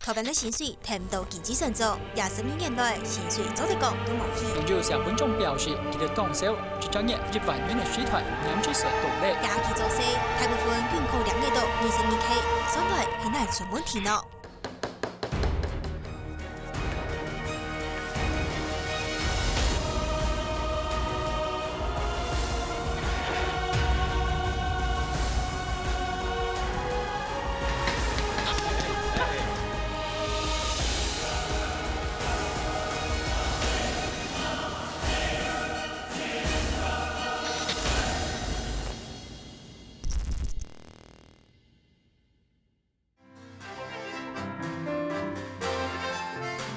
台湾的薪水谈唔到经济成长，20年来薪水早得讲都冇起。研究小本中表示，佢哋当少就专业日本人的水团研究社独立。也去做事，大部分员工2个到22K，相对很难出问题呢。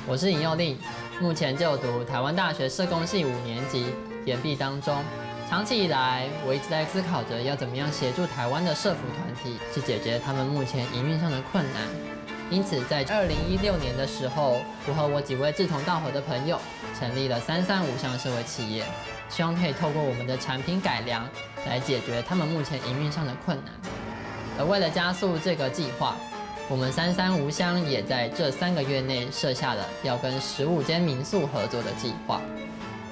我是尹佑令，目前就读台湾大学社工系5年级，研毕当中。长期以来，我一直在思考着要怎么样协助台湾的社服团体，去解决他们目前营运上的困难。因此，在2016年的时候，我和我几位志同道合的朋友，成立了335项社会企业，希望可以透过我们的产品改良，来解决他们目前营运上的困难。而为了加速这个计划，我们335乡也在这3个月内设下了要跟15间民宿合作的计划。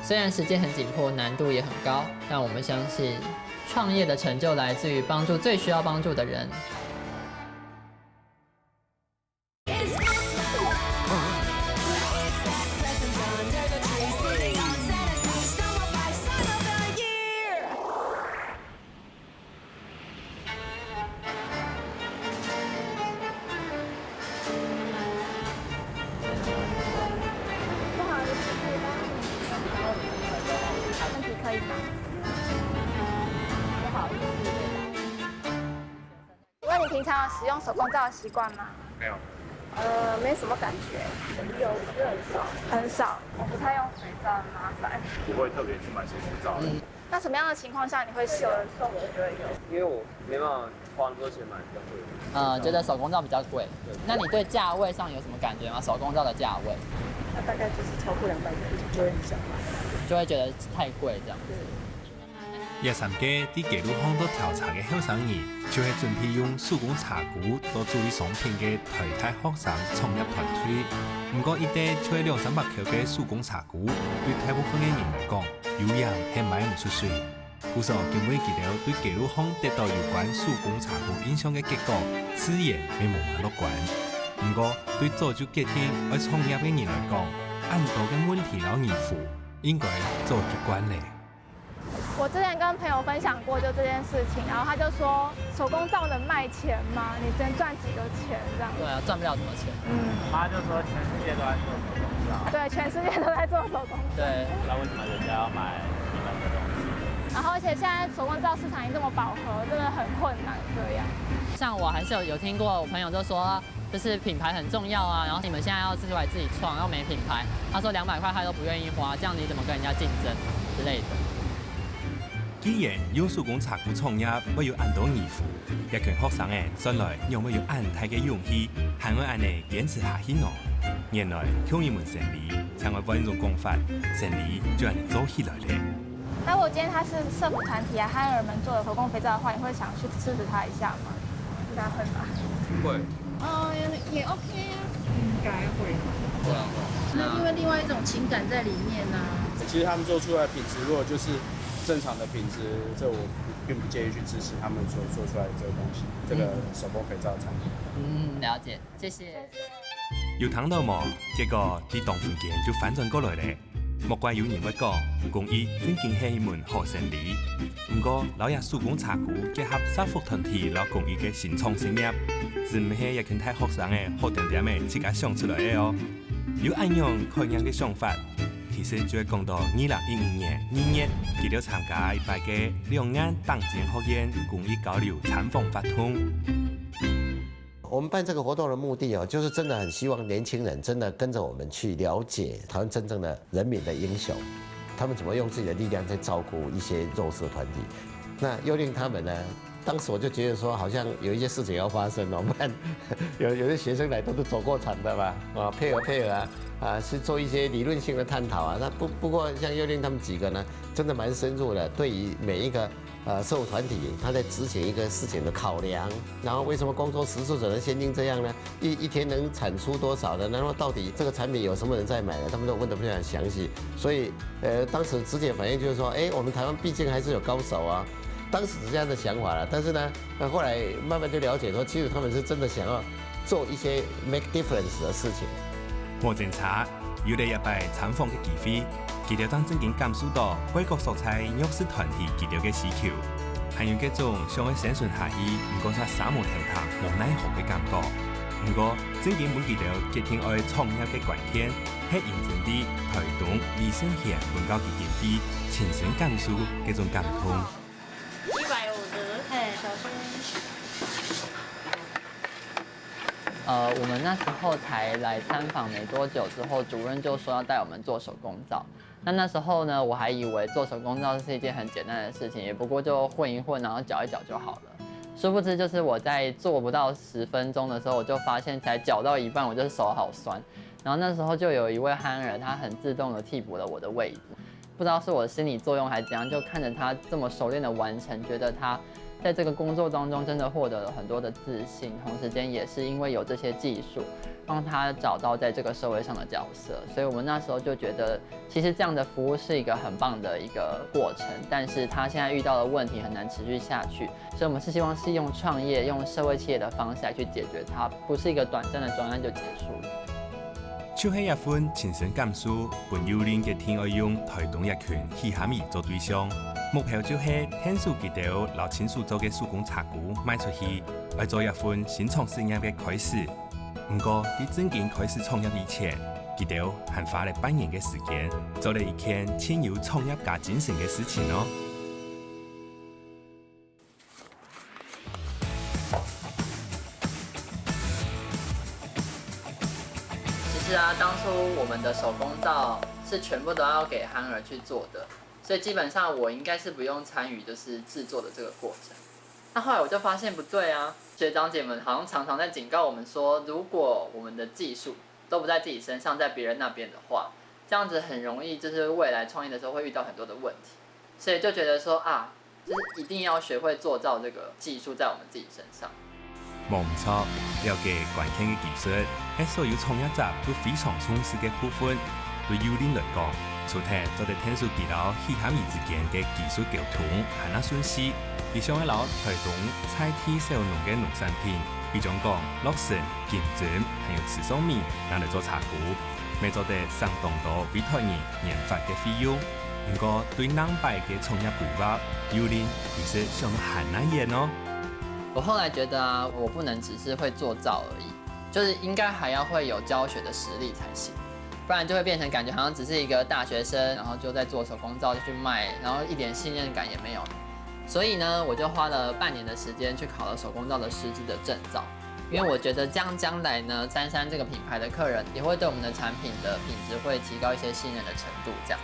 虽然时间很紧迫，难度也很高，但我们相信，创业的成就来自于帮助最需要帮助的人。可以吗？不好意思。请问你平常有使用手工皂的习惯吗？没有。没什么感觉。有，很少。很少。我不太用水皂，很麻烦。不会特别去买手工皂。那什么样的情况下你会使用？因为我没办法花那么多钱买比较贵。觉得手工皂比较贵。那你对价位上有什么感觉吗？手工皂的价位？那大概就是超过200块就会很想买。就会觉得太贵这样。也参加伫街路巷做调查的后生儿，就是准备用手工茶具做处理商品的台大学生创业团队。不过，一袋就200-300块的手工茶具，对大部分的人来讲，有样还卖唔出去。故说，今尾记得对街路巷得到有关手工茶具影响的结果，自然并无蛮乐观。不过，对早就决定要创业的人来讲，按多嘅问题老易付。应该做主管嘞。我之前跟朋友分享过就这件事情，然后他就说手工皂能卖钱吗？你能赚几个钱这样？对啊，赚不了什么钱。他就说全世界都在做手工皂。对，全世界都在做手工皂。对，不知道为什么人家要买你们的东西。然后而且现在手工皂市场已经这么饱和，真的很困难这样。像我还是有听过，我朋友就说，就是品牌很重要啊，然后你们现在要出来自己创，又没品牌，他说200块他都不愿意花，这样你怎么跟人家竞争之类的。既然用手工茶具创业要有按多义付，一群学生将来有没有按太嘅勇气，还会按呢坚持下去呢？原来听一门生理，像我换一种讲法，生理就按你做起来咧。那如果今天他是社服团体啊，他让人们做的手工肥皂的话，你会想去支持他一下吗？应该会吧。会。也 OK 啊，应该会。对啊。那因为另外一种情感在里面呢。其实他们做出来的品质，如果就是正常的品质，这我并不介意去支持他们所做出来的这个东西，这个手工肥皂产品。了解，谢谢。有糖到无？结果啲当附件就反转过来咧。莫怪有人会讲，工艺真经系一门好生意。不过，老爷手工茶具结合社福团体老工艺嘅新创事业，是唔系一群太学生嘅好点点嘅自家想出来嘅哦。有按样开样嘅想法，其实就会讲到2015年2月，佢哋参加一摆嘅两岸党建学院工艺交流参访活动。我们办这个活动的目的哦，就是真的很希望年轻人真的跟着我们去了解台湾真正的人民的英雄，他们怎么用自己的力量在照顾一些弱势团体。那又令他们呢，当时我就觉得说，好像有一些事情要发生哦，不然有些学生来都是走过场的嘛，啊，配合啊，是做一些理论性的探讨啊。那不过像又令他们几个呢，真的蛮深入的，对于每一个社务团体他在执行一个事情的考量，然后为什么工作时数只能限定这样呢？一天能产出多少呢？然后到底这个产品有什么人在买呢？他们都问得非常详细，所以当时直接反应就是说，我们台湾毕竟还是有高手啊。当时是这样的想法了，但是呢，后来慢慢就了解说，其实他们是真的想要做一些 make difference 的事情。无侦查，有嚟一擺參訪嘅機會，佢哋當正經感受到外國蔬菜肉食團體佢哋嘅需求，還有嗰種想去生存下去，唔過啥沙漠頭頭無奈何嘅感覺。不過正經本佢哋決定愛創業嘅關鍵，係認真地推動理性協本教基金會親身感受嗰種感動。我们那时候才来参访没多久之后，主任就说要带我们做手工皂。那时候呢，我还以为做手工皂是一件很简单的事情，也不过就混一混，然后搅一搅就好了。殊不知，就是我在做不到10分钟的时候，我就发现才搅到一半，我就手好酸。然后那时候就有一位憨人，他很自动的替补了我的位置。不知道是我的心理作用还是怎样，就看着他这么熟练的完成，觉得他在这个工作当中真的获得了很多的自信，同时间也是因为有这些技术，让他找到在这个社会上的角色。所以我们那时候就觉得，其实这样的服务是一个很棒的一个过程，但是他现在遇到的问题很难持续下去，所以我们是希望是用创业、用社会企业的方式来去解决它，不是一个短暂的专案就结束了。就是一份親身感受，本幼齡嘅天愛用推動一群喜鹹兒做對象，目標就是天數佢哋老親屬做嘅手工茶具賣出去，來做一份新創事業嘅開始。不過喺正經開始創業以前，佢哋還花了半年嘅時間，做了一件牽有創業家精神嘅事情哦。其实当初我们的手工皂是全部都要给憨儿去做的，所以基本上我应该是不用参与就是制作的这个过程。那后来我就发现不对啊，学长姐们好像常常在警告我们说，如果我们的技术都不在自己身上，在别人那边的话，这样子很容易就是未来创业的时候会遇到很多的问题，所以就觉得说啊，就是一定要学会做皂这个技术在我们自己身上。冇唔錯，了解關鍵嘅技術係所有創業者都非常重視嘅部分。對幼齡來講，除咗做得天數技能喜鹹兒之間嘅技術溝通係那順勢，而上一樓推動菜體小農嘅農產品，比如講洛神、金針，還有池桑米，拿嚟做茶具，未做得相當多委託人研發嘅費用。不過對兩百嘅創業規劃，幼齡其實想得很難演哦。我後來覺得啊，我不能只是會做皂而已，就是應該還要會有教學的實力才行，不然就會變成感覺好像只是一個大學生，然後就在做手工皂就去賣，然後一點信任感也沒有。所以呢，我就花了半年的時間去考了手工皂的師資的證照，因為我覺得這樣將來呢，33這個品牌的客人也會對我們的產品的品質會提高一些信任的程度，這樣。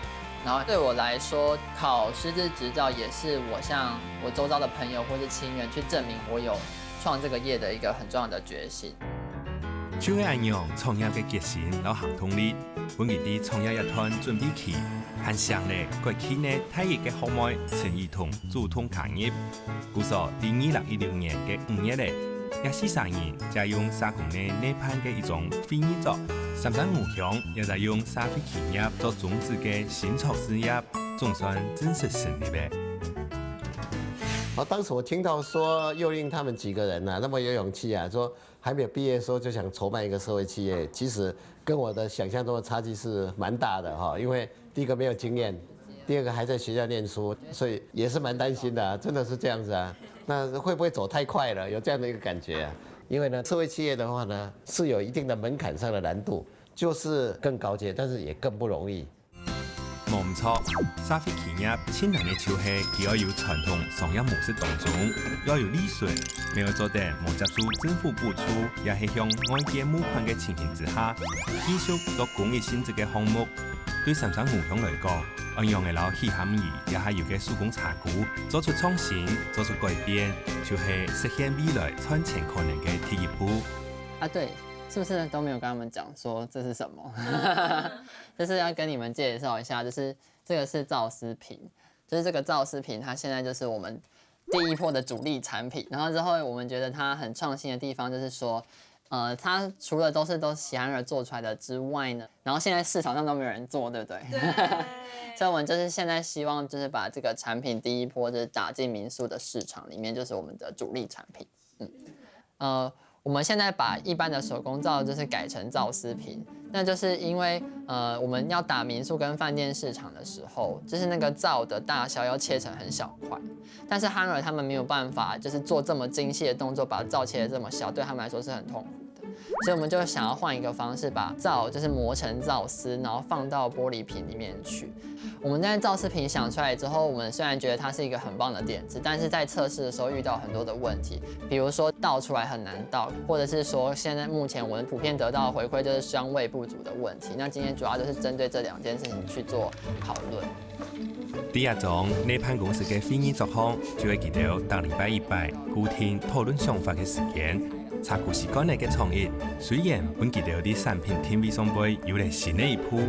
然後對我來說，考師資執照也是我向我周遭的朋友或是親人去證明我有創這個業的一個很重要的決心。就係咁樣創業嘅決心和行動力，本日啲創業一團準備期，還上咧過去呢太熱嘅項目陳怡彤主動開業，故所喺2016年嘅5月咧，也是3人就用沙工嘅內盤嘅一種非遺作。35鄉也在用沙非企業做種子嘅新創事業，總算正式成立嘅。當時我聽到說幼齡他們幾個人啊，那麼有勇氣啊，說還沒有畢業的時候就想籌辦一個社會企業，其實跟我的想象中的差距是蠻大的哈。因為第一個沒有經驗，第二個還在學校念書，所以也是蠻擔心的啊，真的是這樣子啊。那會不會走太快了？有這樣的一個感覺啊。因為呢，社會企業的話呢，是有一定的門檻上的難度，就是更高階，但是也更不容易。冇唔錯，沙非企業千難嘅潮係，佢要有傳統商業模式當中，要有利潤，未要做得冇接觸政府補助，也係向外界募款嘅情形之下，繼續做公益性質嘅項目。對35鄉來講，按樣嘅老喜鹹兒也係要嘅手工茶具，做出創新，做出改變，就係實現未來賺錢可能嘅第一步。啊，對，是不是都沒有跟他們講說這是什麼？就是要跟你們介紹一下，就是這個是皂絲瓶，就是这个造丝品，它现在就是我们第一波的主力产品。然后之后我们觉得它很创新的地方就是说，它除了都喜憨儿做出来的之外呢，然后现在市场上都没有人做，对不对？对。所以我们就是现在希望就是把这个产品第一波就是打进民宿的市场里面，就是我们的主力产品。我们现在把一般的手工皂就是改成造丝品，那就是因为我们要打民宿跟饭店市场的时候，就是那个皂的大小要切成很小块，但是憨儿他们没有办法就是做这么精细的动作，把皂切得这么小，对他们来说是很痛苦的。所以我们就想要换一个方式，把皂就是磨成皂丝，然后放到玻璃瓶里面去。我们在造丝瓶想出来之后，我们虽然觉得它是一个很棒的点子，但是在测试的时候遇到很多的问题，比如说倒出来很难倒，或者是说现在目前我们普遍得到的回馈就是香味不足的问题。那今天主要就是针对这2件事情去做讨论。第二种，你办公室嘅会议作坊就会记得当礼拜一拜固定讨论想法嘅时间。茶具是干嚟嘅創意，雖然本記得啲產品天味上杯有嚟新嘅一鋪，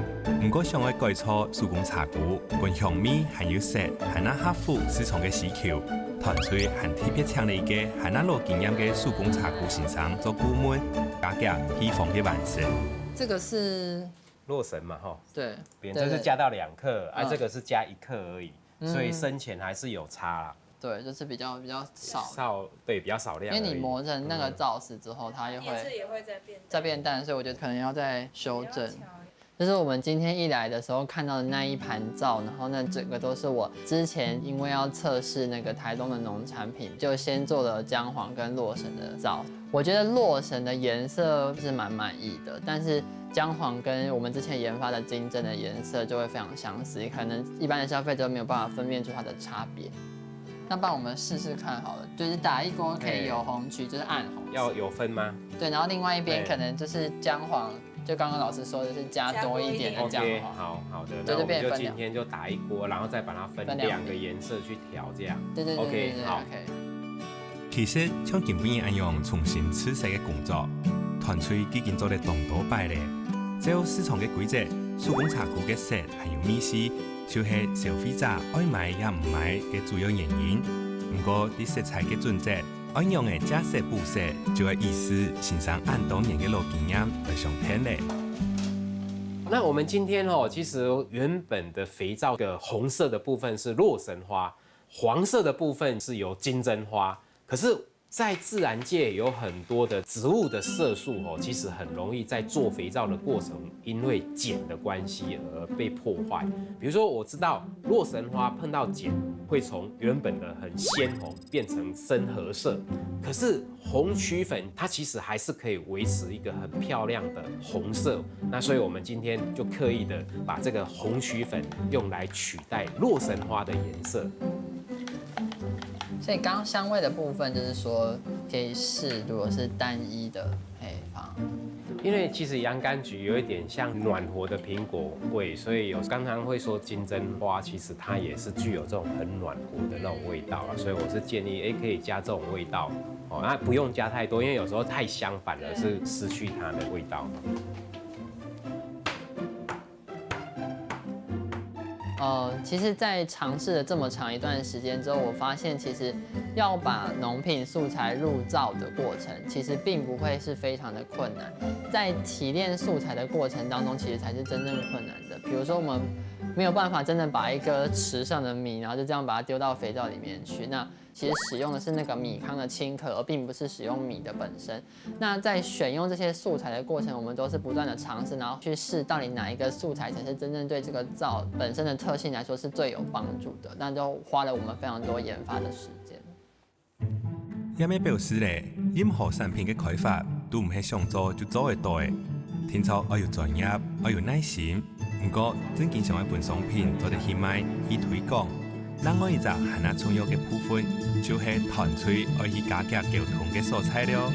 唔過想要改錯手工茶具，本香味還有色，還那合乎市場嘅需求，團隊還特別請嚟嘅還那攞經驗嘅手工茶具先生做顧問，加價披風嘅完成。這個是洛神嘛，哈，對，這是加到2克，這個是加1克而已，所以深淺還是有差啦。对，就是比較少，对，比較少量。因為你磨成那個皂絲之後，它也會再變淡，所以我覺得可能要再修正。就是我們今天一來的時候看到的那一盤皂，然後那整個都是我之前因為要測試那個台東的農產品，就先做了薑黃跟洛神的皂。我覺得洛神的顏色是蠻滿意的，但是薑黃跟我們之前研發的金針的顏色就會非常相似，可能一般的消費者沒有辦法分辨出它的差別。那不然我們試試看好了，就是打一鍋可以有紅曲，就是暗紅。要有分嗎？對，然後另外一邊可能就是薑黃，就剛剛老師說的是加多一點的薑黃。好的，那我們就今天就打一鍋，然後再把它分2個顏色去調，這樣。對 OK， 好。其實像根本一樣重新測試嘅工作，團隊已經做得動多擺咧。照市場嘅規則，手工茶具嘅色還有味絲。就是消費者愛買也唔買嘅主要原因。不過啲食材嘅準則，按用嘅假色補色，就會意思先生按當年嘅老經驗來上天咧。那我們今天其實原本的肥皂的紅色的部分是洛神花，黃色的部分是由金針花，可是在自然界有很多的植物的色素其實很容易在做肥皂的過程，因為鹼的關係而被破壞。比如說，我知道洛神花碰到鹼，會從原本的很鮮紅變成深褐色，可是紅曲粉它其實還是可以維持一個很漂亮的紅色。那所以我們今天就刻意的把這個紅曲粉用來取代洛神花的顏色。所以剛剛香味的部分就是說可以試，如果是單一的配方，因為其實洋甘菊有一點像暖和的蘋果味，所以有剛剛會說金針花其實它也是具有這種很暖和的那種味道啊，所以我是建議可以加這種味道那不用加太多，因為有時候太香反而是失去它的味道。其實，在嘗試了這麼長一段時間之後，我發現其實要把農品素材入皂的過程，其實並不會是非常的困難。在提煉素材的過程當中，其實才是真正困難的。比如說，我們沒有辦法真的把一個池上的米，然後就這樣把它丟到肥皂裡面去。那其實使用的是那個米糠的青殼，而並不是使用米的本身。那在選用這些素材的過程，我們都是不斷的嘗試，然後去試到底哪一個素材才是真正對這個皂本身的特性來說是最有幫助的。那就花了我們非常多研發的時間。也咩表示咧，任何產品嘅開發都唔係想做就做得到嘅，聽錯要有專業，要有耐心。不過真經常一本商品做得去賣去推廣。另外一隻係那重要嘅部分，就係團隊要去加強溝通嘅素材了。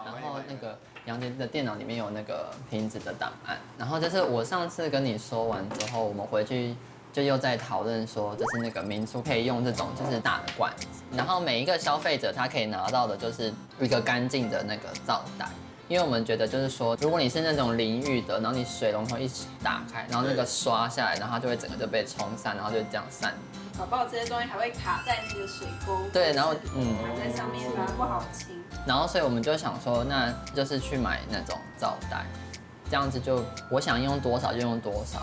然後那個楊杰的電腦裡面有那個瓶子的檔案，然後就是我上次跟你說完之後，我們回去就又在讨论说，就是那个民宿可以用这种就是大的罐子，然后每一个消费者他可以拿到的就是一个干净的那个皂袋。因为我们觉得就是说，如果你是那种淋浴的，然后你水龙头一起打开，然后那个刷下来，然后它就会整个就被冲散，然后就这样散。搞不好这些东西还会卡在那个水沟。对，然后卡在上面，反而不好清。然后所以我们就想说，那就是去买那种皂袋，这样子就我想用多少就用多少，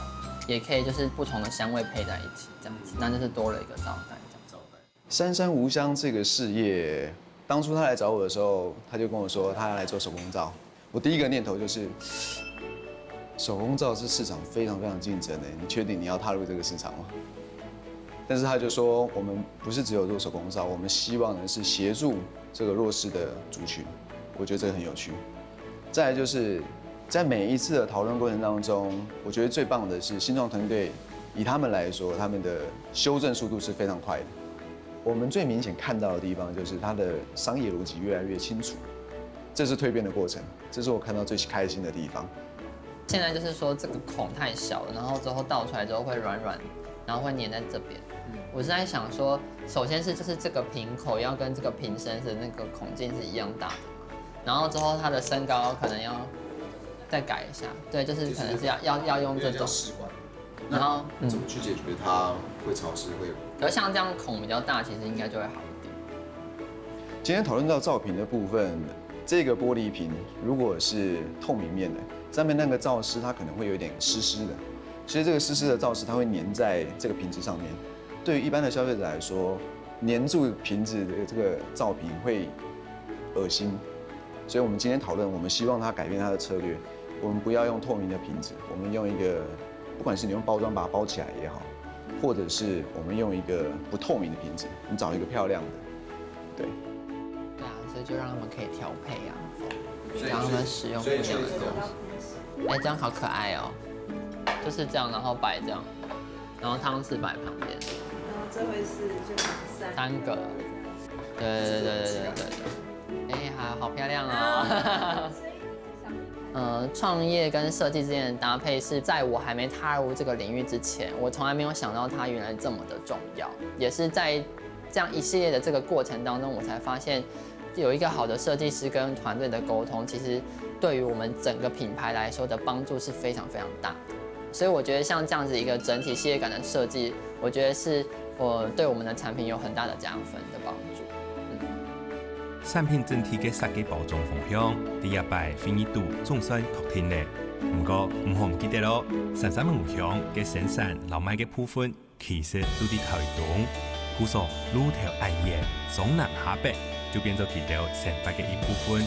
也可以就是不同的香味配在一起，这样子，那就是多了一个皂袋。珊珊无香这个事业。当初他来找我的时候，他就跟我说他要来做手工皂。我第一个念头就是，手工皂是市场非常非常竞争的，你确定你要踏入这个市场吗？但是他就说，我们不是只有做手工皂，我们希望的是协助这个弱势的族群。我觉得这个很有趣。再来就是在每一次的讨论过程当中，我觉得最棒的是新创团队，以他们来说，他们的修正速度是非常快的。我们最明显看到的地方就是它的商业逻辑越来越清楚，这是蜕变的过程，这是我看到最开心的地方。现在就是说这个孔太小了，然后之后倒出来之后会软软，然后会粘在这边。我是在想说，首先是就是这个瓶口要跟这个瓶身的那个孔径是一样大的嘛，然后之后它的身高可能要再改一下，对，就是可能是要用这种试管。然后怎么去解决它会潮湿会？而像这样孔比较大，其实应该就会好一点。今天讨论到皂瓶的部分，这个玻璃瓶如果是透明面的，上面那个皂湿它可能会有一点湿湿的，所以这个湿湿的皂湿它会粘在这个瓶子上面。对于一般的消费者来说，粘住瓶子的这个皂瓶会恶心，所以我们今天讨论，我们希望它改变它的策略，我们不要用透明的瓶子，我们用一个。不管是你用包装把它包起来也好，或者是我们用一个不透明的瓶子，你找一个漂亮的，对。对啊，所以就让他们可以调配啊，让他们使用不一样的东西。哎，这样好可爱哦，就是这样，然后摆这样，然后汤匙摆旁边。然后这回是就三个。对。哎，好漂亮哦。创业跟设计之间的搭配是在我还没踏入这个领域之前，我从来没有想到它原来这么的重要。也是在这样一系列的这个过程当中，我才发现有一个好的设计师跟团队的沟通，其实对于我们整个品牌来说的帮助是非常非常大的。所以我觉得像这样子一个整体系列感的设计，我觉得是对我们的产品有很大的加分的帮助。产品整體嘅設計包裝方向，第一擺fin易度總算確定咧。不過唔好唔記得咯，珊珊夢想嘅生產老賣嘅部分，其實都喺台東。故所路條暗夜，上南下北，就變咗佢哋成發嘅一部分。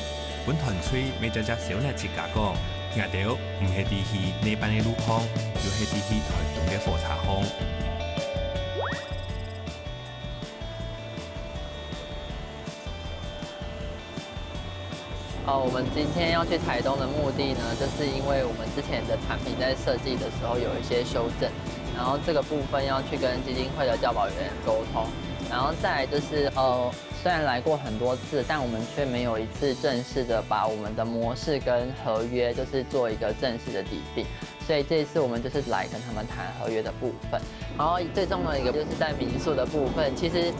本團隊未只小粒設計講，我哋唔係啲去呢班嘅路況，要係啲去台東嘅火車巷。我们今天要去台东的目的呢，就是因为我们之前的产品在设计的时候有一些修正，然后这个部分要去跟基金会的教保员沟通，然后再来就是虽然来过很多次，但我们却没有一次正式的把我们的模式跟合约就是做一个正式的底定，所以这一次我们就是来跟他们谈合约的部分。然后最重要的一个就是在民宿的部分，其实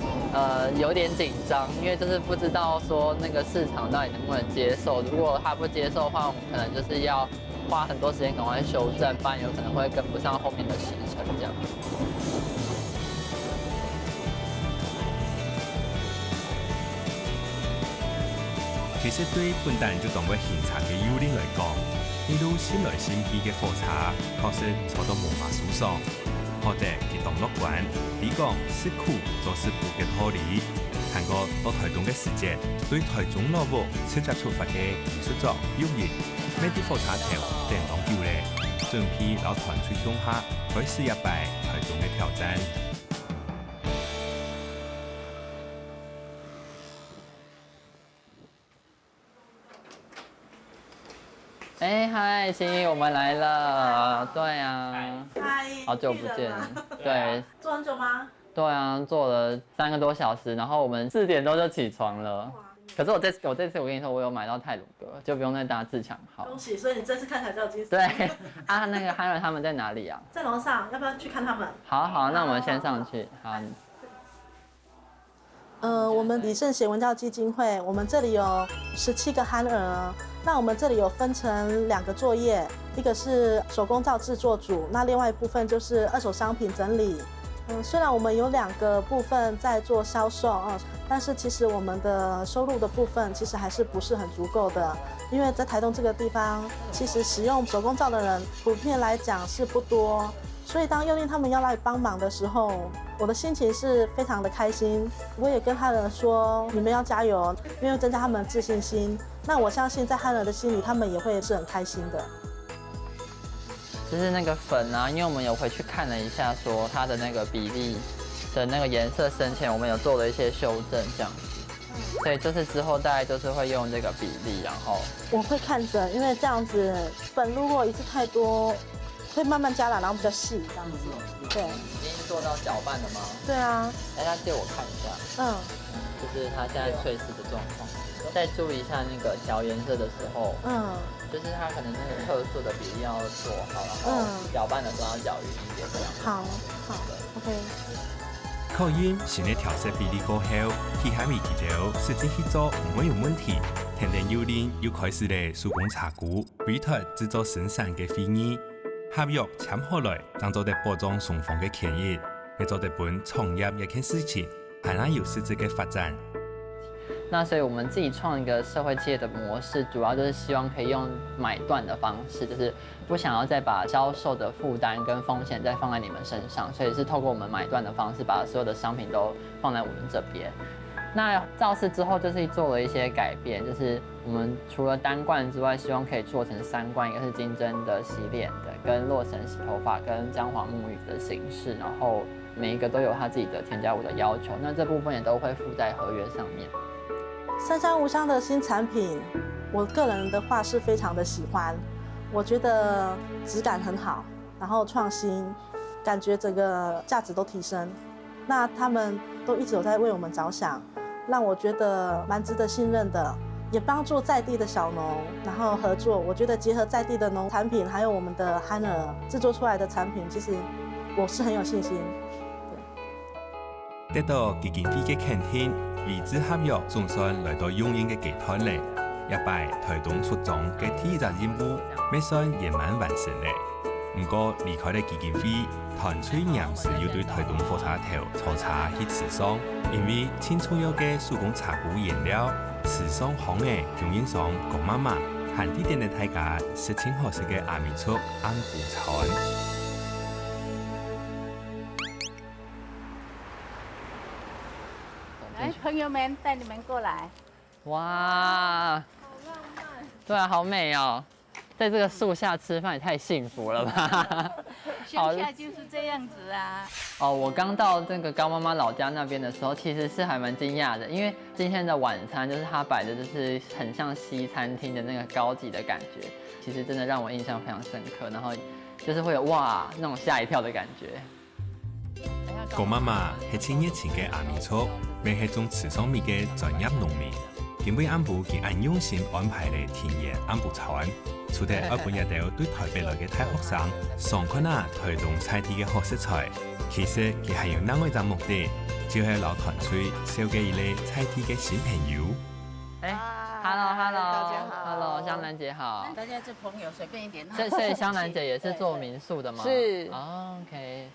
有点紧张，因为就是不知道说那个市场到底能不能接受。如果他不接受的话，我们可能就是要花很多时间赶快修正，不然有可能会跟不上后面的时程这样。其實對本地人就當為現場嘅幽靈來講，呢度新來新去嘅火車確實坐到無法舒爽，或者佢當樂觀，比講是苦就是苦嘅道理。韓國到台東嘅時節，對台中內部直接出發嘅藝術作誘人，咩啲火車頭定當叫咧，準備老團隊中下開始一擺台東嘅挑戰。哎，嗨，心怡，我们来了。对啊，嗨，好久不见。对，坐很久吗？对啊，坐了3个多小时，然后我们4点多就起床了。可是我这次我跟你说，我有买到太鲁阁，就不用再搭自强号。恭喜！所以你这次看起来比较有精神。对啊，那个汉人他们在哪里啊？在楼上，要不要去看他们？好，那我们先上去。好。我们李圣贤文教基金会，我们这里有17个憨儿。那我们这里有分成2个作业，一个是手工皂制作组，那另外一部分就是二手商品整理。虽然我们有2个部分在做销售但是其实我们的收入的部分其实还是不是很足够的，因为在台东这个地方，其实使用手工皂的人普遍来讲是不多，所以当幼令他们要来帮忙的时候，我的心情是非常的开心。我也跟他人说，你们要加油，因为增加他们的自信心。那我相信在汉人的心里，他们也会是很开心的。就是那个粉啊，因为我们有回去看了一下，说它的那个比例的那个颜色深浅，我们有做了一些修正，这样子。所以就是之后大概就是会用这个比例，然后我会看着，因为这样子粉如果一次太多，会慢慢加了，然后比较细这样子。对。已经做到搅拌了吗？对啊。大家借我看一下。就是它现在萃丝的状况。再注意一下那个调颜色的时候，就是它可能那个克数的比例要做好，然后搅拌的时候要搅匀一点这样。好 ，OK。考验是你调色比例过后，其他味记到实际去做唔会有问题。天天幼令又开始咧手工茶菇，委托制作生产嘅会议，合约签好来，当做得包装双方嘅权益，嚟做得本创业一件事情，还能有实质嘅发展。那所以我们自己创一个社会企业的模式，主要就是希望可以用买断的方式，就是不想要再把销售的负担跟风险再放在你们身上，所以是透过我们买断的方式，把所有的商品都放在我们这边。那造势之后就是做了一些改变，就是我们除了单罐之外，希望可以做成3罐，一个是金针的洗脸的，跟洛神洗头发，跟姜黄沐浴的形式，然后每一个都有它自己的添加物的要求，那这部分也都会附在合约上面。三香无香的新产品，我个人的话是非常的喜欢，我觉得质感很好，然后创新，感觉整个价值都提升。那他们都一直有在为我们着想，让我觉得蛮值得信任的，也帮助在地的小农，然后合作。我觉得结合在地的农产品，还有我们的憨儿制作出来的产品，其实我是很有信心。得到基金会嘅肯定。为之合约总算来到永远嘅阶段咧，一摆台东出种嘅第一个任务，未算圆满完成咧。不过离开了基金会，团队暂时又对台东火车头抽查去刺伤，因为青葱油嘅手工茶菇原料，刺伤行嘅供应商郭妈妈，和地点的大家是清合适嘅阿米醋安补茶。来，朋友们，带你们过来。哇，好浪漫。对啊，好美哦，在这个树下吃饭也太幸福了吧！乡下就是这样子啊。我刚到这个高妈妈老家那边的时候，其实是还蛮惊讶的，因为今天的晚餐就是它摆的就是很像西餐厅的那个高级的感觉，其实真的让我印象非常深刻，然后就是会有哇那种吓一跳的感觉。郭妈妈是青热情嘅阿米醋，也是种池上面嘅专业农民。今尾暗部佢按用心安排嘅田野暗部餐，除咗二半日頭對台北來嘅大學生上課台東菜地嘅好食材，其實佢還有另外一個目的，就係老團隊紹介一類菜地嘅新朋友。Hello， 大家好 ，Hello， 香蘭姐好。大家是朋友，随便一点。所以香蘭姐也是做民宿的吗？是。OK。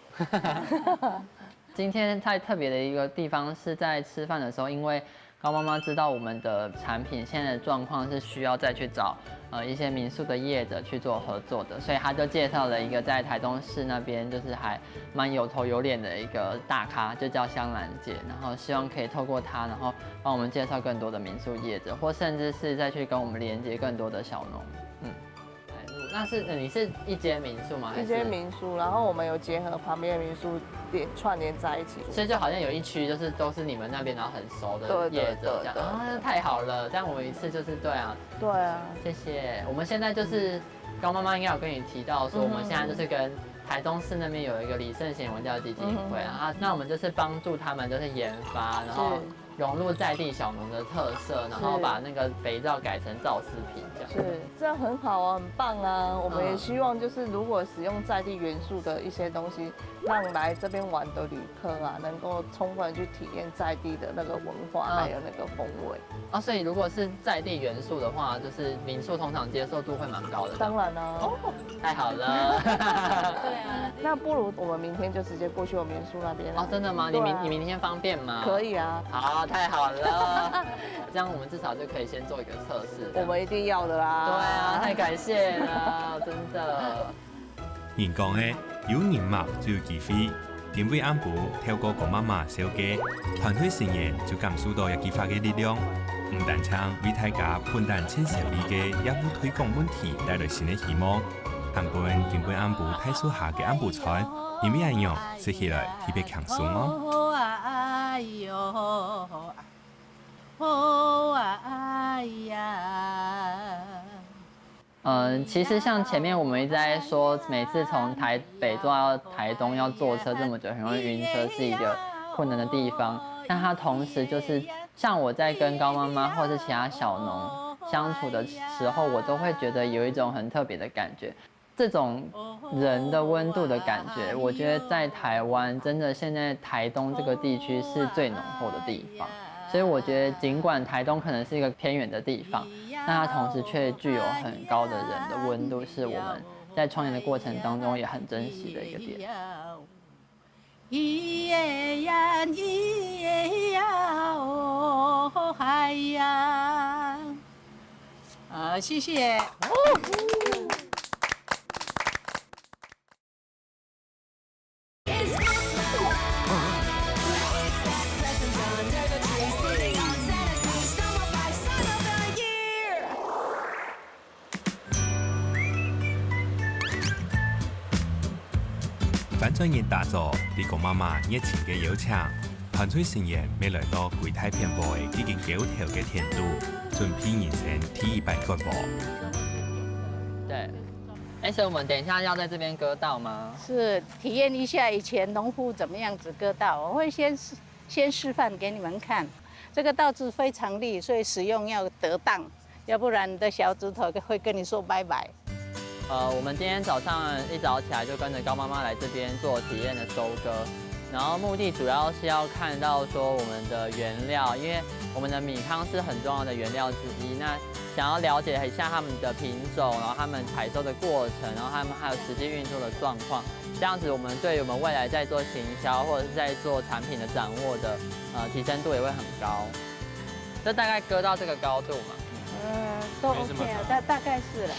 今天太特别的一个地方是在吃饭的时候，因为高妈妈知道我们的产品现在的状况是需要再去找一些民宿的业者去做合作的，所以她就介绍了一个在台东市那边就是还蛮有头有脸的一个大咖，就叫香兰姐，然后希望可以透过她，然后帮我们介绍更多的民宿业者，或甚至是再去跟我们连接更多的小农。那是你是一间民宿吗？一间民宿，然后我们有结合旁边的民宿串联在一起，所以就好像有一区就是都是你们那边然后很熟的业者这样啊，太好了，这样我们一次就是对啊，谢谢。我们现在就是高妈妈应该有跟你提到说，我们现在就是跟台东市那边有一个李圣贤文教基金会啊，那我们就是帮助他们就是研发，然后融入在地小农的特色，然后把那个肥皂改成造饰品这样。是，这样很好啊，很棒啊。我们也希望就是如果使用在地元素的一些东西，让来这边玩的旅客啊，能够充分去体验在地的那个文化，还有那个风味。啊，所以如果是在地元素的话，就是民宿通常接受度会蛮高的。当然啦、哦，太好了。对啊，那不如我们明天就直接过去我民宿那边。哦，真的吗？你明天方便吗？可以啊。好，太好了。这样我们至少就可以先做一个测试。我们一定要的啦。对啊，太感谢了，真的。人讲的有人脉就有机会。今晚暗晡透过郭妈妈小家，团队成员就感受到一激发的力量。唔但唱为大家分担青少年嘅业務推廣問題帶來新嘅希望，韓本今晚暗晡太數下嘅暗晡菜，因為一樣食起來特別輕鬆哦。哎呦，哎呀。其实像前面我们一直在说，每次从台北坐到台东要坐车这么久，很容易晕车，是一个困难的地方。但它同时就是像我在跟高妈妈或是其他小农相处的时候，我都会觉得有一种很特别的感觉。这种人的温度的感觉，我觉得在台湾真的现在台东这个地区是最浓厚的地方。所以我觉得，尽管台东可能是一个偏远的地方，但它同时却具有很高的人的温度，是我们在创业的过程当中也很珍惜的一个点。咿耶呀，咿耶呀，哦嗨呀！谢谢。反专业打造，俾郭媽媽熱情嘅邀請，團隊成員未來到櫃台遍佈嘅幾間九條嘅田度，準備人生第一擺割播。对，所以我們等一下要在這邊割稻嗎？是體驗一下以前農夫怎麼樣子割稻，我會先示範給你們看。這個稻子非常利，所以使用要得當，要不然你的小指頭會跟你說拜拜。我们今天早上一早起来就跟着高妈妈来这边做体验的收割，然后目的主要是要看到说我们的原料，因为我们的米糠是很重要的原料之一。那想要了解一下他们的品种，然后他们采收的过程，然后他们还有实际运作的状况，这样子我们对我们未来在做行销或者是在做产品的掌握的提升度也会很高。这大概割到这个高度嘛？都 OK 啊，大概是了。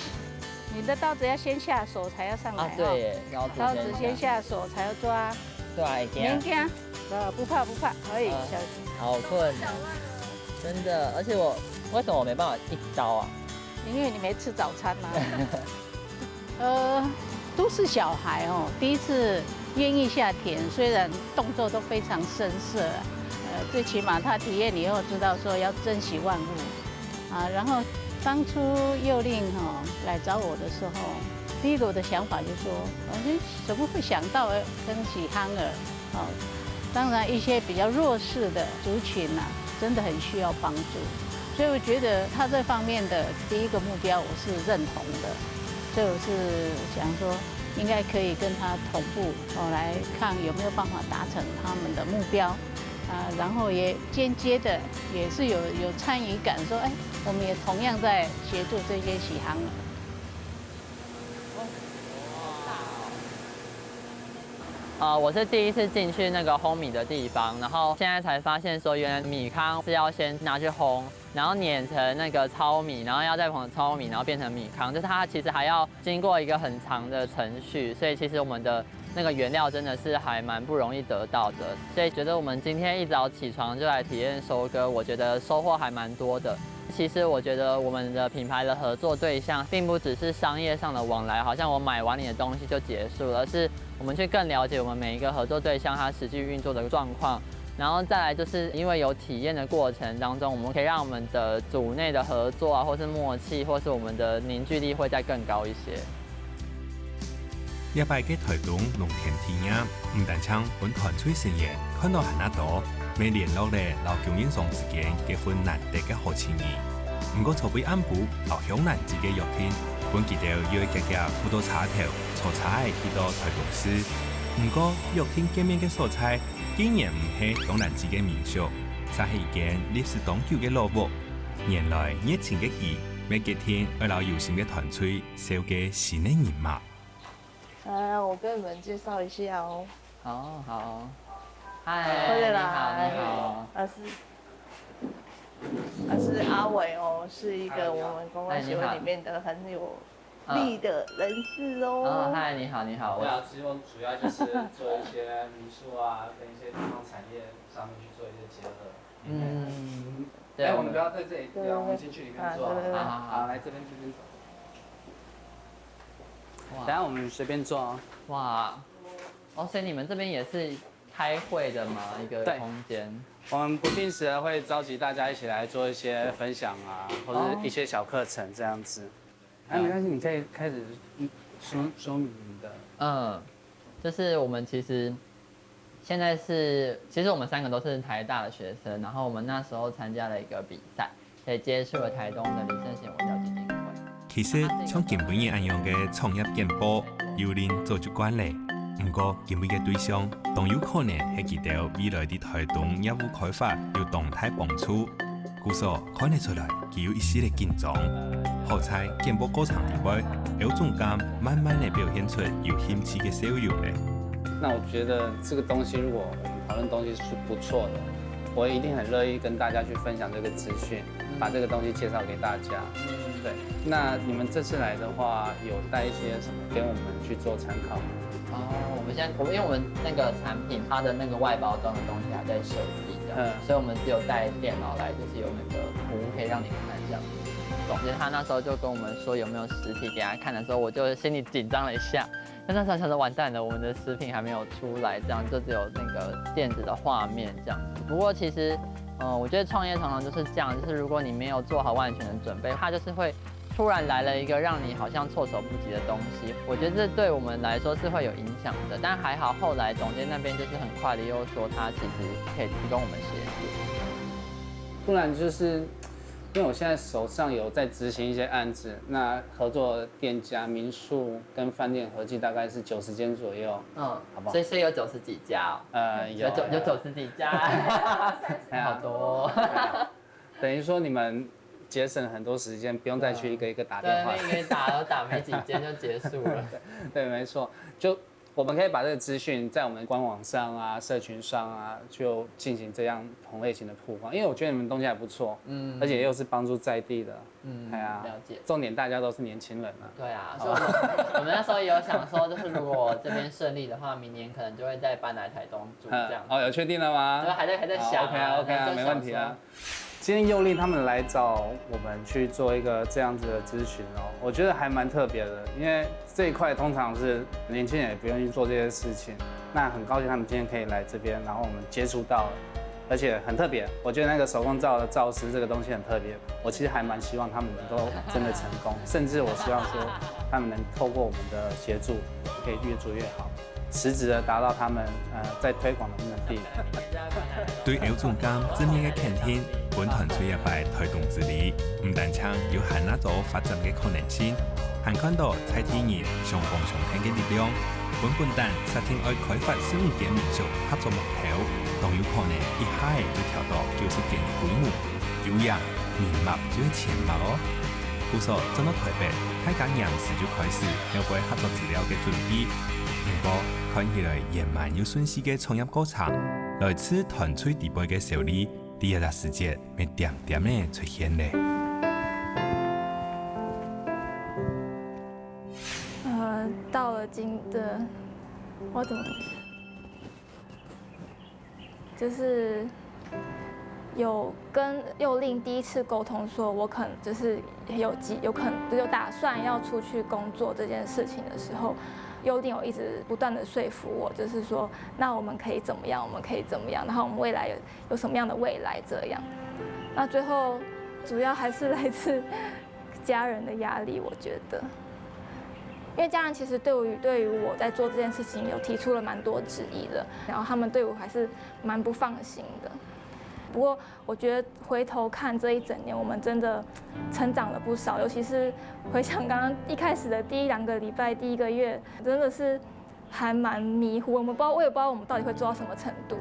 你的刀子要先下手才要上来。对耶，刀子先下手才要抓。对，免惊，不怕，可以，小心。好困难，真的，而且为什么我没办法一刀啊？因为你没吃早餐嘛。都是小孩哦，第一次愿意下田，虽然动作都非常生涩，最起码他体验以后知道说要珍惜万物啊，然后。当初幼令来找我的时候，第一个我的想法就是说，怎么会想到跟起憨儿？当然一些比较弱势的族群真的很需要帮助，所以我觉得他这方面的第一个目标我是认同的，所以我是想说应该可以跟他同步来看有没有办法达成他们的目标。然后也间接的也是有参与感，说我们也同样在协助这些喜行儿。我是第一次进去那个烘米的地方，然后现在才发现说，原来米糠是要先拿去烘，然后碾成那个糙米，然后要再从糙米，然后变成米糠，就是它其实还要经过一个很长的程序，所以其实我们的那个原料真的是还蛮不容易得到的，所以觉得我们今天一早起床就来体验收割，我觉得收获还蛮多的。其实我觉得我们的品牌的合作对象，并不只是商业上的往来，好像我买完你的东西就结束了，而是我们去更了解我们每一个合作对象他实际运作的状况，然后再来就是因为有体验的过程当中，我们可以让我们的组内的合作或是默契，或是我们的凝聚力会再更高一些。一擺嘅台東農田體驗，唔但將本團隊成員看到很多未聯絡咧老供應商之間嘅份難得嘅好情誼。唔過籌備安排老鄉難自己約天，本記得要一家輔導茶頭坐車去到台東市。唔過約天見面嘅所在竟然唔係鄉難自己民宿，而係一間歷史悠久嘅老屋。原來熱情嘅佢，每幾天為老有心嘅團隊燒嘅新嘅人馬。我跟你們介紹一下哦。好。嗨，你好。他是阿偉哦，是一個我們觀光協會裡面的很有力的人士哦。嗨，你好。对啊，其实我们主要就是做一些民宿啊，跟一些地方产业上面去做一些结合。对，我们不要在这里，我们进去里面做。好，来这边走。等下我们随便坐哦。哇，所以你们这边也是开会的吗？一个空间。我们不定时的会召集大家一起来做一些分享啊，或者一些小课程这样子。没关系，你可以开始说明你的。就是我们其实现在其實我們3個都是台大的學生，然後我們那時候參加了一個比賽，所以接觸了台東的李聖賢文教基金會。其實像今本日安樣嘅創業簡報，有人做主管咧。不過今本嘅對象，當有可能係記到未來的台東業務開發有動態幫助，故所看得出來，佢有一絲嘅緊張。好在簡報過程之外，有總監慢慢地表現出有興趣嘅笑容咧。那我覺得這個東西，如果我們討論東西是不錯的，我一定很樂意跟大家去分享這個資訊，把這個東西介紹給大家。對，那你們這次來的話，有帶一些什麼給我們去做參考嗎？因為我們那個產品它的那個外包裝的東西還在設計的，所以我們只有帶電腦來，就是有那個圖可以讓你看這樣。總之他那時候就跟我們說有沒有實體給他看的時候，我就心裡緊張了一下。但那時候想着完蛋了，我們的食品還沒有出來，這樣就只有那個電子的畫面這樣子。不過其實，我覺得創業常常就是這樣，就是如果你沒有做好萬全的準備，它就是會突然來了一個讓你好像措手不及的東西。我覺得這對我們來說是會有影響的，但還好後來總監那邊就是很快的又說他其實可以提供我們協助。不然就是因為我現在手上有在執行一些案子，那合作店家、民宿跟飯店合計大概是90間左右，好不好？所以有90幾家哦。有90幾家，好多哦。等於說你們節省很多時間，不用再去一個一個打電話。對，因為打沒幾間就結束了。對，沒錯，就我們可以把這個資訊在我們官網上啊、社群上啊，就進行這樣同類型的曝光。因為我覺得你們東西還不錯，而且又是幫助在地的，了解。重點大家都是年輕人啊。對啊，所以我們那時候也有想說，就是如果這邊順利的話，明年可能就會再搬來台東住這樣。哦，有確定了嗎？就還在想。OK 啊，沒問題啊。今天佑利他們來找我們去做一個這樣子的諮詢哦，我覺得還蠻特別的，因為這一塊通常是年輕人也不願意做這些事情，那很高興他們今天可以來這邊，然後我們接觸到了，而且很特別，我覺得那個手工皂的皂師這個東西很特別，我其實還蠻希望他們能夠真的成功，甚至我希望說他們能透過我們的協助，可以越做越好。實質的達到他們在推廣的目的。對歐總監正面嘅肯定，本團隊也擺推動之力，唔單止有限那種發展嘅可能性，還看到在地人相幫相挺嘅力量。本蛋實定愛開發15間民宿合作目標，都有可能一下就跳到90間嘅規模，有日年末就會前末哦。故所進到台北，大家臨時就開始要為合作資料嘅準備。不過看起來野蠻又順勢嘅創業過程，來自團隊底部嘅效率，第一個時節咪點點嘅出現咧。到了我怎麼就是有跟佑令第一次溝通，說我可能就是有可能有打算要出去工作這件事情的時候。優定有一直不斷的說服我，就是說，那我們可以怎麼樣？我們可以怎麼樣？然後我們未來有什麼樣的未來？這樣，那最後主要還是來自家人的壓力，我覺得，因为家人其实对于我在做这件事情有提出了蛮多质疑的，然后他们对我还是蛮不放心的。不过我觉得回头看这一整年，我们真的成长了不少，尤其是回想刚刚一开始的第1-2个礼拜、第1个月，真的是还蛮迷糊，我也不知道我们到底会做到什么程度。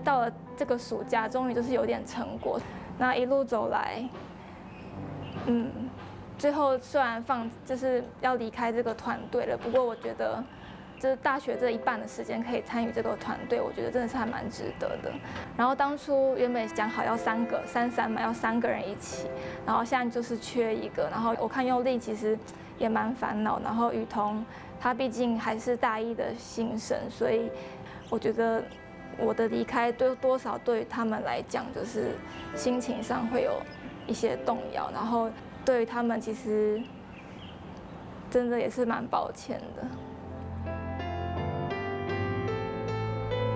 到了这个暑假，终于就是有点成果。那一路走来，最后虽然就是要离开这个团队了，不过我觉得，就是大学这一半的时间可以参与这个团队，我觉得真的是还蛮值得的。然后当初原本讲好要3嘛，要3个人一起，然后现在就是缺1个。然后我看佑令其实也蛮烦恼，然后雨桐他毕竟还是大一的新生，所以我觉得我的离开多少对他们来讲，就是心情上会有一些动摇，然后对于他们其实真的也是蛮抱歉的。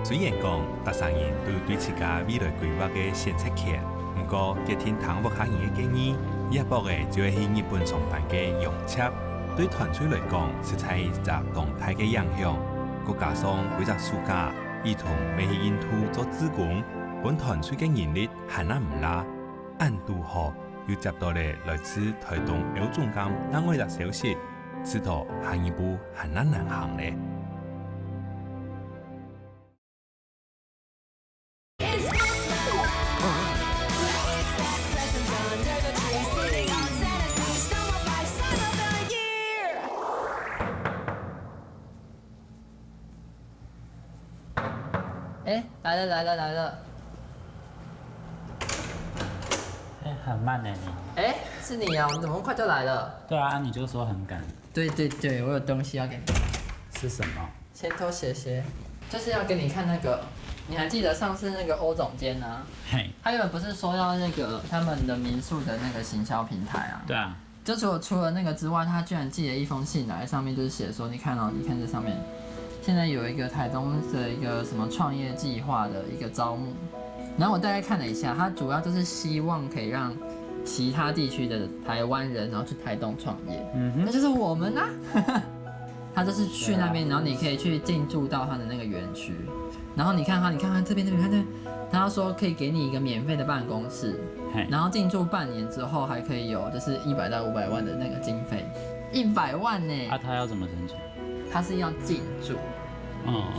虽然讲大三人都对自家未来规划嘅先测权，不过接聽唐博客人嘅建議，一步嘅就會去日本上班嘅用車，對團隊嚟講實在係一個動態嘅影響。再加上幾隻暑假，兒童未去印度做志工，本團隊嘅人力係難唔拉，按度好又接到咧來自台東有中監單位嘅消息，知道下一步係難行咧。来了！很慢呢你。是你啊？我们怎么快就来了？对啊，你就说很赶。对，我有东西要给你。是什么？先偷鞋，就是要给你看那个。你还记得上次那个欧总监啊？他原本不是说要那个他们的民宿的那个行销平台啊？对啊。就除了那个之外，他居然寄了一封信来，上面就是写说，你看这上面。现在有一个台东的一个什么创业计划的一个招募，然后我大概看了一下，它主要就是希望可以让其他地区的台湾人，然后去台东创业，那就是我们啊。他就是去那边，然后你可以去进驻到他的那个园区，然后你看这边，他说可以给你一个免费的办公室，然后进驻半年之后还可以有就是100到500万的那个经费，100万呢。他要怎么申请？他是要进驻，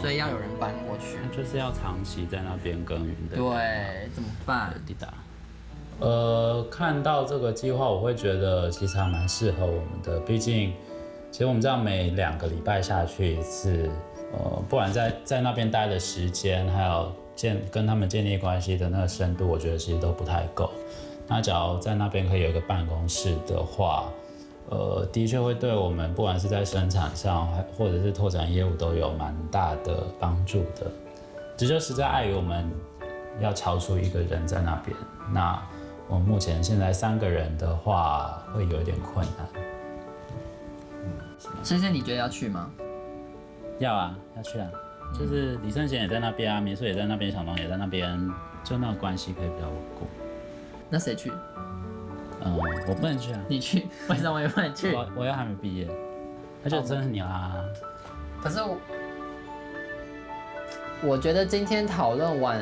所以要有人搬过去，就是要长期在那边耕耘的。对，怎么办？滴答。看到这个计划，我会觉得其实还蛮适合我们的，毕竟，其实我们这样每2个礼拜下去一次，不管在那边待的时间，还有跟他们建立关系的那个深度，我觉得其实都不太够。那假如在那边可以有一个办公室的话，的确会对我们不管是在生产上，或者是拓展业务都有蛮大的帮助的。只就实在碍于我们要敲出一个人在那边，那我们目前现在3个人的话会有一点困难。先生，你觉得要去吗？要啊，要去啊。就是李圣贤也在那边啊，民宿也在那边，小农也在那边，就那个关系可以比较稳固。那谁去？我不能去啊。你去？为什么我也不能去？我又还没毕业，那就真是你啦。可是我觉得今天讨论完，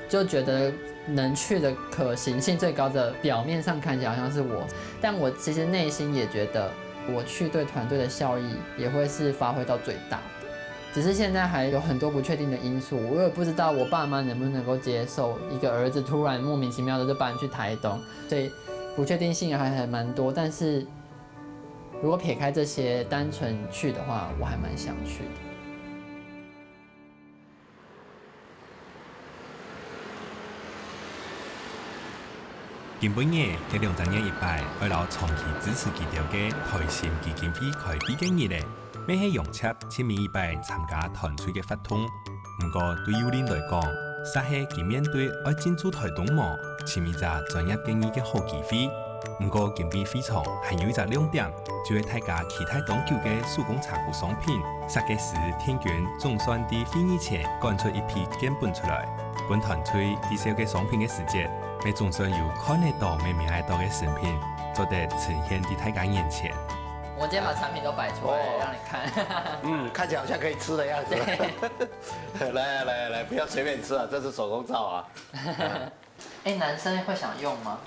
就觉得能去的可行性最高的，表面上看起来好像是我，但我其实内心也觉得，我去对团队的效益也会是发挥到最大的。只是现在还有很多不确定的因素，我也不知道我爸妈能不能够接受一个儿子突然莫名其妙的就搬去台东，所以不确定性还蛮多。但是如果撇开这些，单纯去的话，我还蛮想去的。今本夜喺2年一拜，為了長期支持基調嘅台新基金會開閉嘅日咧，每係用車親民一拜參加團隊嘅活動。不過對幼齡來講，實係佢面對愛進駐台東模，簽一隻專業建議嘅好機會。不過金幣非常還有一個亮點，就係大家期待當久嘅手工茶具商品，設計師天權總算喺會議前趕出一批樣本出來。本團隊介紹嘅商品嘅時節，每總算有看得到、明明得到嘅成品，做得呈現喺大家眼前。我今天把产品都摆出来让你看。看起来好像可以吃的样子。来，不要随便吃啊，这是手工皂啊。男生会想用吗？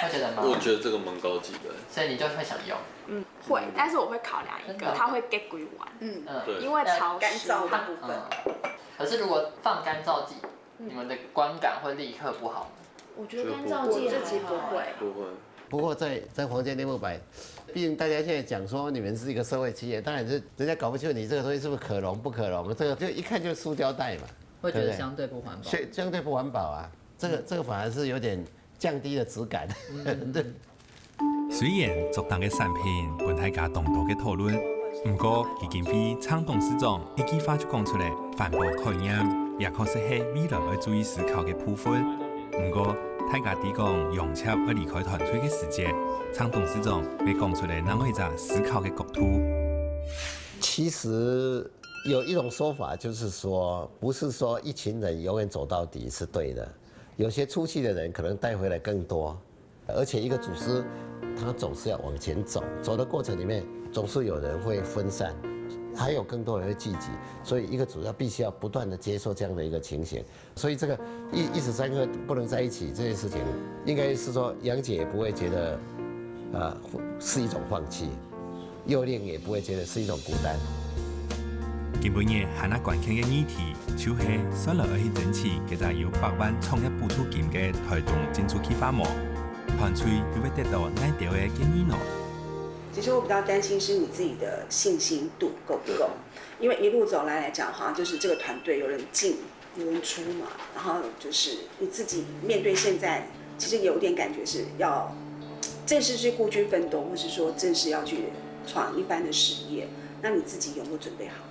会觉得吗？我觉得这个蛮高级的，所以你就会想用。会，但是我会考量一个，它会给鬼玩。对，因为潮干燥的部分。可是如果放干燥剂，你们的观感会立刻不好吗？我觉得干燥剂自己不会。不过在黄金内幕版，毕竟大家现在讲说你们是一个社会企业，当然是人家搞不清楚你这个东西是不是可溶不可溶，这个就一看就是塑胶袋嘛，会觉得相对不环保。相对不环保啊，这个反而是有点降低了质感。对。虽然作档嘅产品本大家同多嘅讨论，不过基金会蔡董事长一句话就讲出来，环保概念也确实系未来要注意思考嘅部分。不过大家提讲用车要离开团队嘅时节，蔡董事长要讲出来，哪一个思考嘅角度？其实有一种说法就是说，不是说一群人永远走到底是对的，有些出去的人可能带回来更多，而且一个组织。他总是要往前走，走的过程里面总是有人会分散，还有更多人会聚集，所以一个组织必须要不断的接受这样的一个情形。所以这个一时三刻不能在一起这件事情，应该是说杨姐也不会觉得是一种放弃，幼令也不会觉得是一种孤单。今晡日汉那关键嘅議題，就是選落去爭取其實有100萬創業補助金嘅台東進出啟發模。團隊又會得到哪條嘅建議呢？其實我比較擔心是你自己的信心度夠不夠，因為一路走來講，好像就是這個團隊有人進有人出嘛，然後就是你自己面對現在，其實有點感覺是要正式去孤軍奮鬥，或是說正式要去闖一番的事業，那你自己有沒有準備好？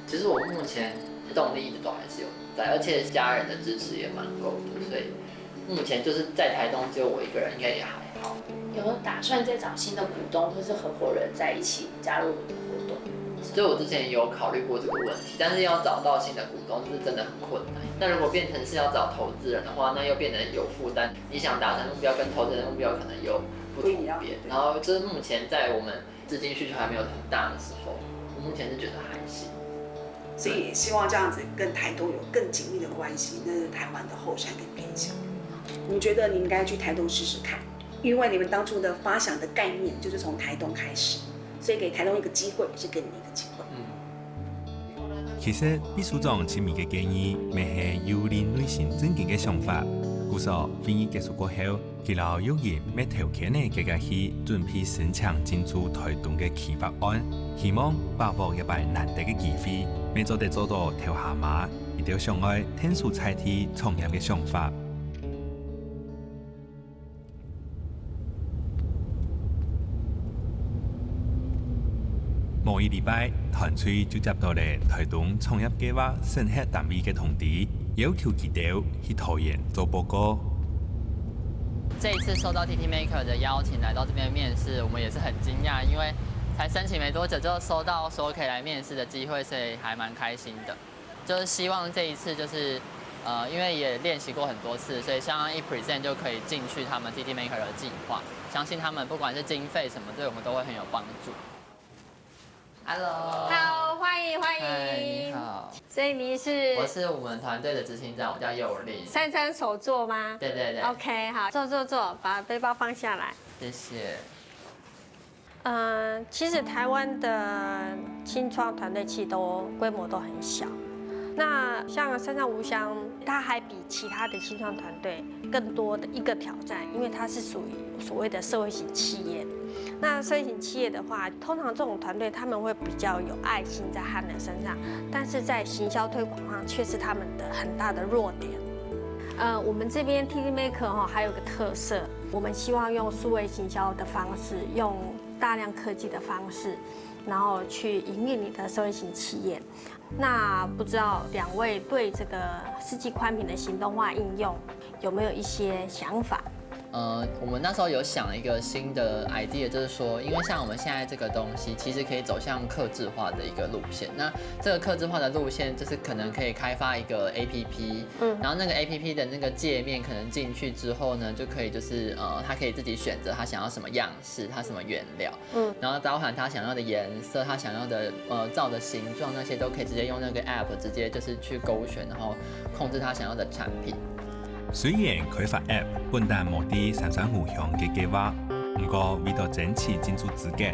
其實我目前動力一直都還是有在，而且家人的支持也蠻夠的，所以。目前就是在台東只有我一個人，應該也還好。有打算再找新的股東或是合夥人在一起加入你的活動？所以我之前也有考慮過這個問題，但是要找到新的股東是真的很困難。那如果變成是要找投資人的話，那又變得有負擔。你想達成目標跟投資人的目標可能有不同別。然後就是目前在我們資金需求還沒有很大的時候，我目前是覺得還行。所以希望這樣子跟台東有更緊密的關係，那是台灣的後山跟邊鄉。你覺得你應該去台東試試看，因為你們當初的發想的概念就是從台東開始，所以給台東一個機會是給你一個機會。其實秘書長前面嘅建議，咪係有令內心正經嘅想法。故說會議結束過後，佢老有人咩條件呢？佢家去準備申請進駐台東嘅企劃案，希望把握一擺難得嘅機會，咪做得做到跳下馬，一定要上愛天數菜地創業嘅想法。某一禮拜，團隊就接到了台東創業計劃審核單位嘅通知，要求佢哋去桃園做報告。這一次收到 TT Maker 的邀請來到這邊面試，我們也是很驚訝，因為才申請沒多久就收到說可以來面試的機會，所以還蠻開心的。就是希望這一次就是因為也練習過很多次，所以希望一 present 就可以進去他們 TT Maker 的計劃，相信他們不管是經費什麼，對我們都會很有幫助。Hello， 好，歡迎。你好。所以你是？我是我們團隊的執行長，我叫佑令。姍姍手作嗎？對。OK， 好，坐，把背包放下來。謝謝。其實台灣的新創團隊其實都規模都很小。那像姍姍無香，它還比其他的新創團隊更多的一個挑戰，因為它是屬於所謂的社會型企業。那社會型企業的話，通常這種團隊他們會比較有愛心在他們的身上，但是在行銷推廣上卻是他們的很大的弱點。我們這邊 TT Maker 還有個特色，我們希望用數位行銷的方式，用大量科技的方式，然後去營運你的社會型企業。那不知道兩位對這個世紀寬頻的行動化應用有沒有一些想法？我们那时候有想一个新的 idea， 就是说，因为像我们现在这个东西，其实可以走向客制化的一个路线。那这个客制化的路线，就是可能可以开发一个 APP，然后那个 APP 的那个界面可能进去之后呢，就可以就是他可以自己选择他想要什么样式，他什么原料，然后包含他想要的颜色，他想要的造的形状那些都可以直接用那个 app 直接就是去勾选，然后控制他想要的产品。虽然开发 App 本单无啲三山互相嘅计划，不过为咗争取进驻资格，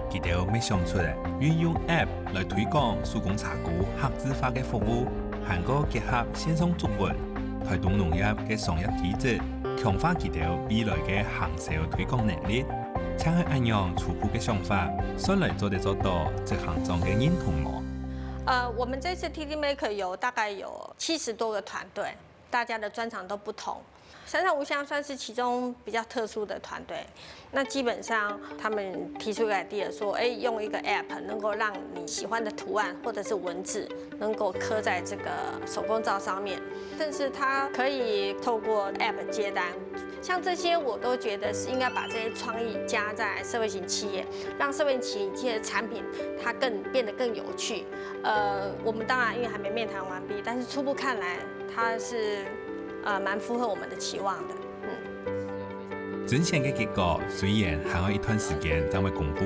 佢哋要想出嚟运用 App 来推广手工茶菇客制化嘅服务，还个结合线上作文，推动农业嘅商业机制，强化佢哋未来嘅行销推广能力。请去按样初步嘅想法，先嚟做到这行中嘅认同冇？我们这次 TT Maker 大概有70多个团队。大家的专长都不同，山上无香算是其中比较特殊的团队。那基本上他们提出一个 idea 说，用一个 app 能够让你喜欢的图案或者是文字能够刻在这个手工皂上面，甚至它可以透过 app 接单。像这些我都觉得是应该把这些创意加在社会型企业，让社会型企业的产品它变得更有趣。我们当然因为还没面谈完毕，但是初步看来它是蛮符合我们的期望的。真相嘅结果虽然还有一段时间才会公布，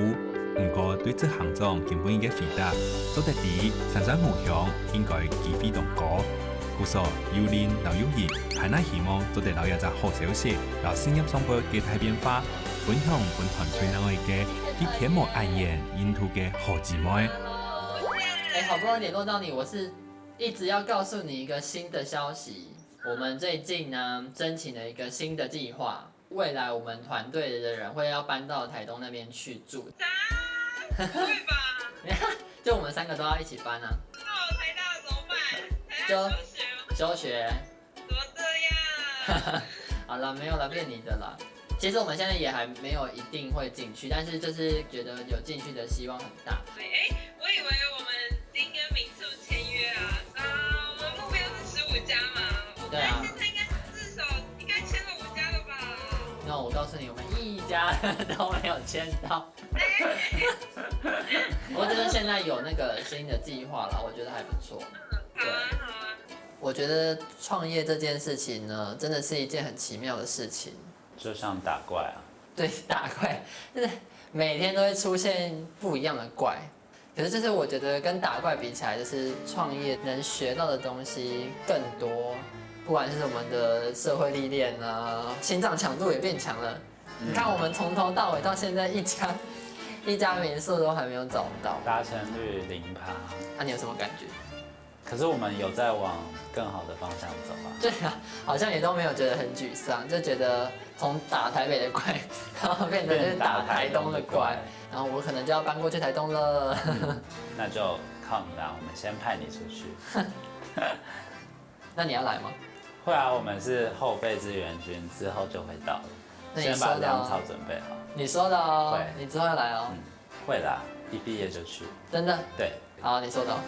不过对这行中根本嘅回答，做得啲三山互相应该机会同高。故所有年老有熱，係那希望做得到一隻好消息，讓事業上嘅嘅大變化，分享本團隊兩位嘅啲揭幕暗言沿途嘅好姊妹。好不容易聯絡到你，我是一直要告訴你一個新的消息。我們最近呢申請了一個新的計劃，未來我們團隊的人會要搬到台東那邊去住。不會吧？就我們3個都要一起搬啊。那我台大怎麼辦？休學，怎麼這樣？好了，沒有了，變你的了。其實我們現在也還沒有一定會進去，但是就是覺得有進去的希望很大。我以為我們已經跟民宿簽約啊，我們目標是15家嘛。對啊。現在應該至少應該簽了5家了吧？那我告訴你，我們一家都沒有簽到。我覺得現在有那個新的計劃了，我覺得還不錯。對。我覺得創業這件事情呢，真的是一件很奇妙的事情。就像打怪啊。對，打怪，就是每天都會出現不一樣的怪。可是就是我覺得跟打怪比起來，就是創業能學到的東西更多，不管是我們的社會歷練啊，心臟強度也變強了。你看我們從頭到尾到現在一家民宿都還沒有找到，達成率0%。那你有什麼感覺？可是我們有在往更好的方向走啊。對啊，好像也都沒有覺得很沮喪，就覺得從打台北的怪，然後變成就是打台東的怪，然後我可能就要搬過去台東了。那就靠你啦，我們先派你出去。那你要來嗎？會啊，我們是後備支援軍，之後就會到了。先把糧草準備好。你說的哦，會，你之後要來哦。會啦，一畢業就去。真的？對。好，你說的哦。